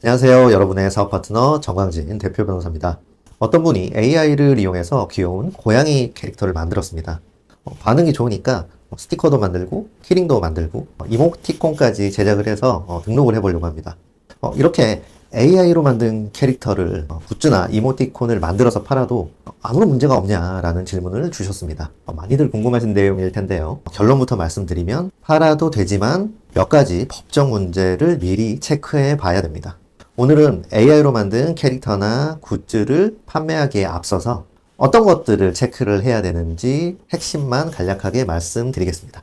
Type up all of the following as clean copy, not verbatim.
안녕하세요. 여러분의 사업 파트너 정광진 대표 변호사입니다. 어떤 분이 AI를 이용해서 귀여운 고양이 캐릭터를 만들었습니다. 반응이 좋으니까 스티커도 만들고 키링도 만들고 이모티콘까지 제작을 해서 등록을 해보려고 합니다. 이렇게 AI로 만든 캐릭터를 굿즈나 이모티콘을 만들어서 팔아도 아무런 문제가 없냐라는 질문을 주셨습니다. 많이들 궁금하신 내용일 텐데요. 결론부터 말씀드리면 팔아도 되지만 몇 가지 법적 문제를 미리 체크해 봐야 됩니다. 오늘은 AI로 만든 캐릭터나 굿즈를 판매하기에 앞서서 어떤 것들을 체크를 해야 되는지 핵심만 간략하게 말씀드리겠습니다.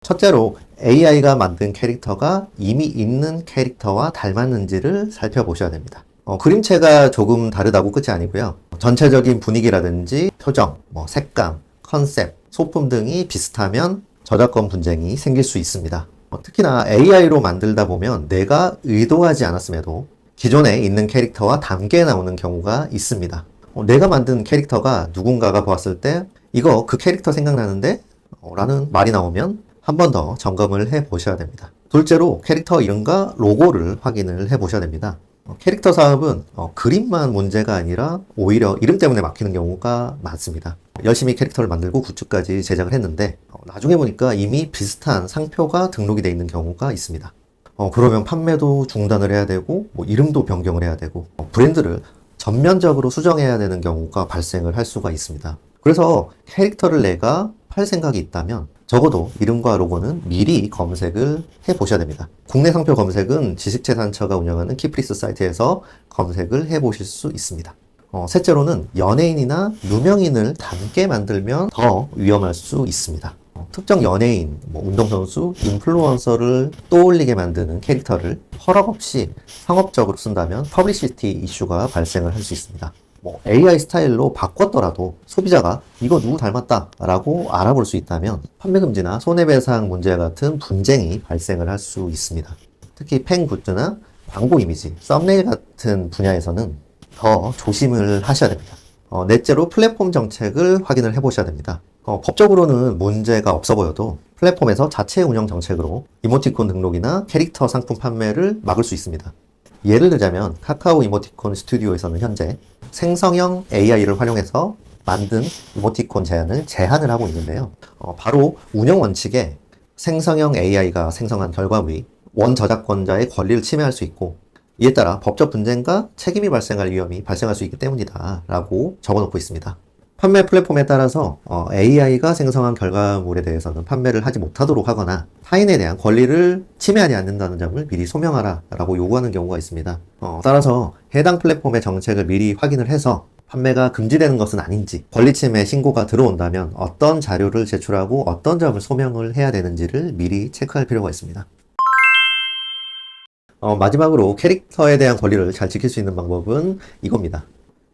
첫째로 AI가 만든 캐릭터가 이미 있는 캐릭터와 닮았는지를 살펴보셔야 됩니다. 그림체가 조금 다르다고 끝이 아니고요. 전체적인 분위기라든지 표정, 색감, 컨셉, 소품 등이 비슷하면 저작권 분쟁이 생길 수 있습니다. 특히나 AI로 만들다 보면 내가 의도하지 않았음에도 기존에 있는 캐릭터와 다르게 나오는 경우가 있습니다. 내가 만든 캐릭터가 누군가가 보았을 때 이거 그 캐릭터 생각나는데? 라는 말이 나오면 한 번 더 점검을 해 보셔야 됩니다. 둘째로 캐릭터 이름과 로고를 확인을 해 보셔야 됩니다. 캐릭터 사업은 그림만 문제가 아니라 오히려 이름 때문에 막히는 경우가 많습니다. 열심히 캐릭터를 만들고 굿즈까지 제작을 했는데 나중에 보니까 이미 비슷한 상표가 등록이 되어 있는 경우가 있습니다. 그러면 판매도 중단을 해야 되고 이름도 변경을 해야 되고 브랜드를 전면적으로 수정해야 되는 경우가 발생을 할 수가 있습니다. 그래서 캐릭터를 내가 팔 생각이 있다면 적어도 이름과 로고는 미리 검색을 해 보셔야 됩니다. 국내 상표 검색은 지식재산처가 운영하는 키프리스 사이트에서 검색을 해 보실 수 있습니다. 셋째로는 연예인이나 유명인을 닮게 만들면 더 위험할 수 있습니다. 특정 연예인, 운동선수, 인플루언서를 떠올리게 만드는 캐릭터를 허락 없이 상업적으로 쓴다면 퍼블리시티 이슈가 발생을 할 수 있습니다. AI 스타일로 바꿨더라도 소비자가 이거 누구 닮았다 라고 알아볼 수 있다면 판매금지나 손해배상 문제 같은 분쟁이 발생을 할 수 있습니다. 특히 팬 굿즈나 광고 이미지, 썸네일 같은 분야에서는 더 조심을 하셔야 됩니다. 넷째로 플랫폼 정책을 확인을 해 보셔야 됩니다. 법적으로는 문제가 없어 보여도 플랫폼에서 자체 운영 정책으로 이모티콘 등록이나 캐릭터 상품 판매를 막을 수 있습니다. 예를 들자면 카카오 이모티콘 스튜디오에서는 현재 생성형 AI를 활용해서 만든 이모티콘 제한을 하고 있는데요. 바로 운영 원칙에 생성형 AI가 생성한 결과물이 원 저작권자의 권리를 침해할 수 있고 이에 따라 법적 분쟁과 책임이 발생할 위험이 발생할 수 있기 때문이다 라고 적어놓고 있습니다. 판매 플랫폼에 따라서 AI가 생성한 결과물에 대해서는 판매를 하지 못하도록 하거나 타인에 대한 권리를 침해하지 않는다는 점을 미리 소명하라 라고 요구하는 경우가 있습니다. 따라서 해당 플랫폼의 정책을 미리 확인을 해서 판매가 금지되는 것은 아닌지, 권리 침해 신고가 들어온다면 어떤 자료를 제출하고 어떤 점을 소명을 해야 되는지를 미리 체크할 필요가 있습니다. 마지막으로 캐릭터에 대한 권리를 잘 지킬 수 있는 방법은 이겁니다.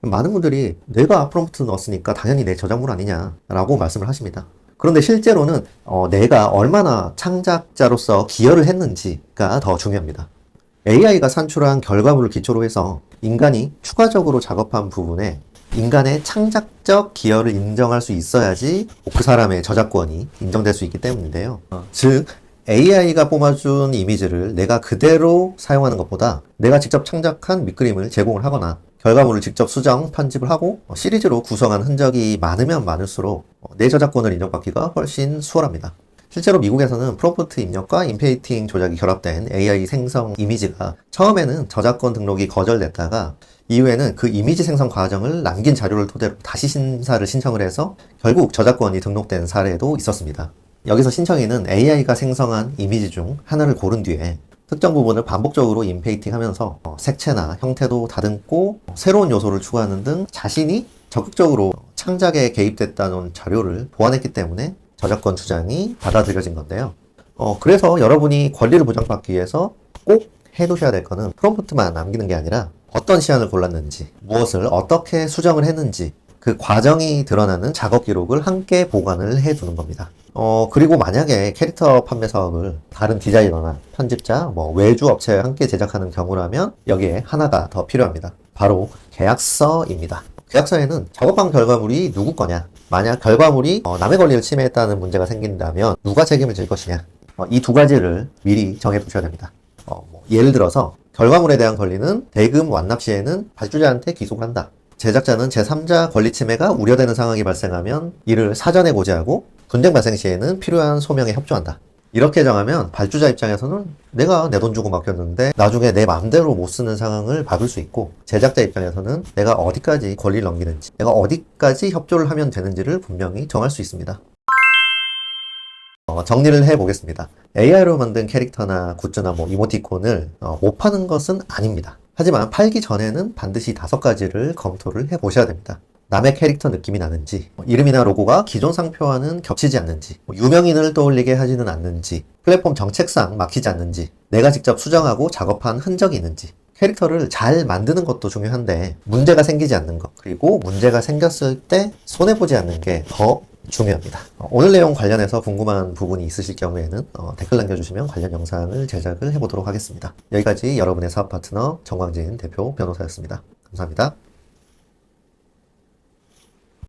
많은 분들이 내가 프롬프트 넣었으니까 당연히 내 저작물 아니냐 라고 말씀을 하십니다. 그런데 실제로는 내가 얼마나 창작자로서 기여를 했는지가 더 중요합니다. AI가 산출한 결과물을 기초로 해서 인간이 추가적으로 작업한 부분에 인간의 창작적 기여를 인정할 수 있어야지 그 사람의 저작권이 인정될 수 있기 때문인데요. 즉 AI가 뽑아준 이미지를 내가 그대로 사용하는 것보다 내가 직접 창작한 밑그림을 제공을 하거나 결과물을 직접 수정, 편집을 하고 시리즈로 구성한 흔적이 많으면 많을수록 내 저작권을 인정받기가 훨씬 수월합니다. 실제로 미국에서는 프롬프트 입력과 인페이팅 조작이 결합된 AI 생성 이미지가 처음에는 저작권 등록이 거절됐다가 이후에는 그 이미지 생성 과정을 남긴 자료를 토대로 다시 심사를 신청을 해서 결국 저작권이 등록된 사례도 있었습니다. 여기서 신청인은 AI가 생성한 이미지 중 하나를 고른 뒤에 특정 부분을 반복적으로 인페이팅 하면서 색채나 형태도 다듬고 새로운 요소를 추가하는 등 자신이 적극적으로 창작에 개입됐다는 자료를 보완했기 때문에 저작권 주장이 받아들여진 건데요. 그래서 여러분이 권리를 보장받기 위해서 꼭 해두셔야 될 거는 프롬프트만 남기는 게 아니라 어떤 시안을 골랐는지, 무엇을 어떻게 수정을 했는지 그 과정이 드러나는 작업 기록을 함께 보관을 해두는 겁니다. 그리고 만약에 캐릭터 판매 사업을 다른 디자이너나 편집자, 외주 업체와 함께 제작하는 경우라면 여기에 하나가 더 필요합니다. 바로 계약서입니다. 계약서에는 작업한 결과물이 누구 거냐, 만약 결과물이 남의 권리를 침해했다는 문제가 생긴다면 누가 책임을 질 것이냐, 이 두 가지를 미리 정해 두셔야 됩니다. 예를 들어서 결과물에 대한 권리는 대금 완납 시에는 발주자한테 기속을 한다. 제작자는 제3자 권리 침해가 우려되는 상황이 발생하면 이를 사전에 고지하고 분쟁 발생 시에는 필요한 소명에 협조한다. 이렇게 정하면 발주자 입장에서는 내가 내 돈 주고 맡겼는데 나중에 내 마음대로 못 쓰는 상황을 막을 수 있고, 제작자 입장에서는 내가 어디까지 권리를 넘기는지, 내가 어디까지 협조를 하면 되는지를 분명히 정할 수 있습니다. 정리를 해보겠습니다. AI로 만든 캐릭터나 굿즈나 이모티콘을 못 파는 것은 아닙니다. 하지만 팔기 전에는 반드시 5가지를 검토를 해보셔야 됩니다. 남의 캐릭터 느낌이 나는지, 이름이나 로고가 기존 상표와는 겹치지 않는지, 유명인을 떠올리게 하지는 않는지, 플랫폼 정책상 막히지 않는지, 내가 직접 수정하고 작업한 흔적이 있는지. 캐릭터를 잘 만드는 것도 중요한데 문제가 생기지 않는 것, 그리고 문제가 생겼을 때 손해보지 않는 게 더 중요합니다. 오늘 내용 관련해서 궁금한 부분이 있으실 경우에는 댓글 남겨주시면 관련 영상을 제작을 해보도록 하겠습니다. 여기까지 여러분의 사업 파트너 정광진 대표 변호사였습니다. 감사합니다.